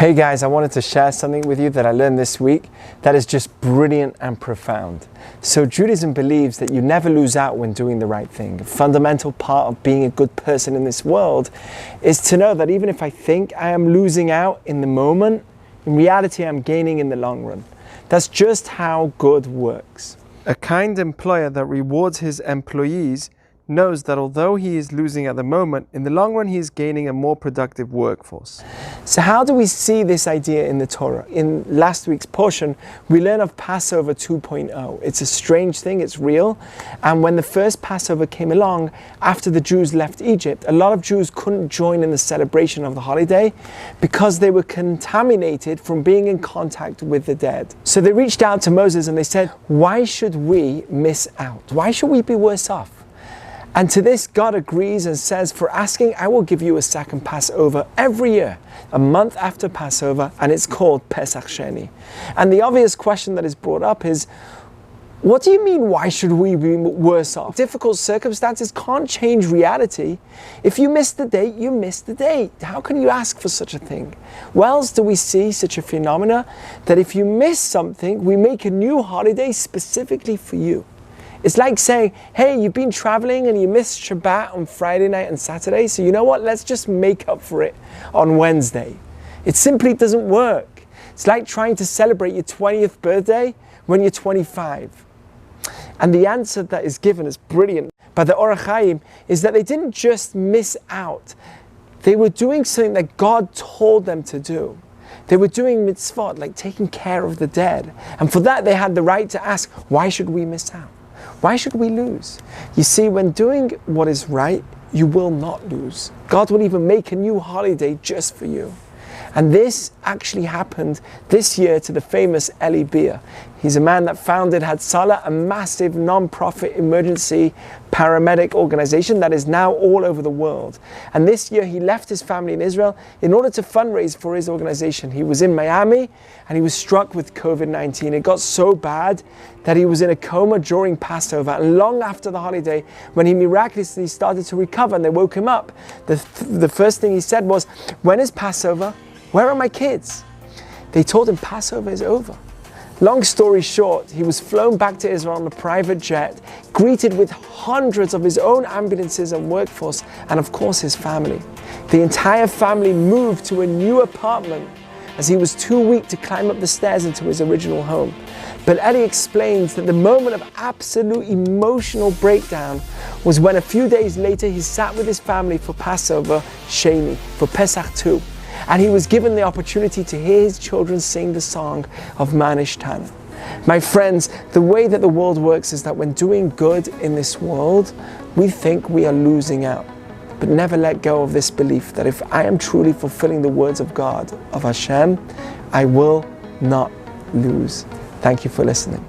Hey guys, I wanted to share something with you that I learned this week that is just brilliant and profound. So Judaism believes that you never lose out when doing the right thing. A fundamental part of being a good person in this world is to know that even if I think I am losing out in the moment, in reality I'm gaining in the long run. That's just how good works. A kind employer that rewards his employees knows that although he is losing at the moment, in the long run he is gaining a more productive workforce. So how do we see this idea in the Torah? In last week's portion, we learn of Passover 2.0. It's a strange thing, it's real. And when the first Passover came along, after the Jews left Egypt, a lot of Jews couldn't join in the celebration of the holiday because they were contaminated from being in contact with the dead. So they reached out to Moses and they said, why should we miss out? Why should we be worse off? And to this, God agrees and says, for asking, I will give you a second Passover every year, a month after Passover, and it's called Pesach Sheni. And the obvious question that is brought up is, what do you mean, why should we be worse off? Difficult circumstances can't change reality. If you miss the date, you miss the date. How can you ask for such a thing? Where else do we see such a phenomena that if you miss something, we make a new holiday specifically for you? It's like saying, hey, you've been traveling and you missed Shabbat on Friday night and Saturday, so you know what, let's just make up for it on Wednesday. It simply doesn't work. It's like trying to celebrate your 20th birthday when you're 25. And the answer that is given is brilliant by the Or HaChaim is that they didn't just miss out. They were doing something that God told them to do. They were doing mitzvot, like taking care of the dead. And for that, they had the right to ask, why should we miss out? Why should we lose? You see, when doing what is right, you will not lose. God will even make a new holiday just for you. And this actually happened this year to the famous Eli Beer. He's a man that founded Hatzalah, a massive non-profit emergency paramedic organization that is now all over the world. And this year he left his family in Israel in order to fundraise for his organization. He was in Miami and he was struck with COVID-19. It got so bad that he was in a coma during Passover. And long after the holiday, when he miraculously started to recover and they woke him up, the first thing he said was, when is Passover? Where are my kids? They told him Passover is over. Long story short, he was flown back to Israel on a private jet, greeted with hundreds of his own ambulances and workforce, and of course his family. The entire family moved to a new apartment as he was too weak to climb up the stairs into his original home. But Eli explains that the moment of absolute emotional breakdown was when a few days later he sat with his family for Passover Sheni, for Pesach 2. And he was given the opportunity to hear his children sing the song of Manishtana. My friends, the way that the world works is that when doing good in this world, we think we are losing out. But never let go of this belief that if I am truly fulfilling the words of God, of Hashem, I will not lose. Thank you for listening.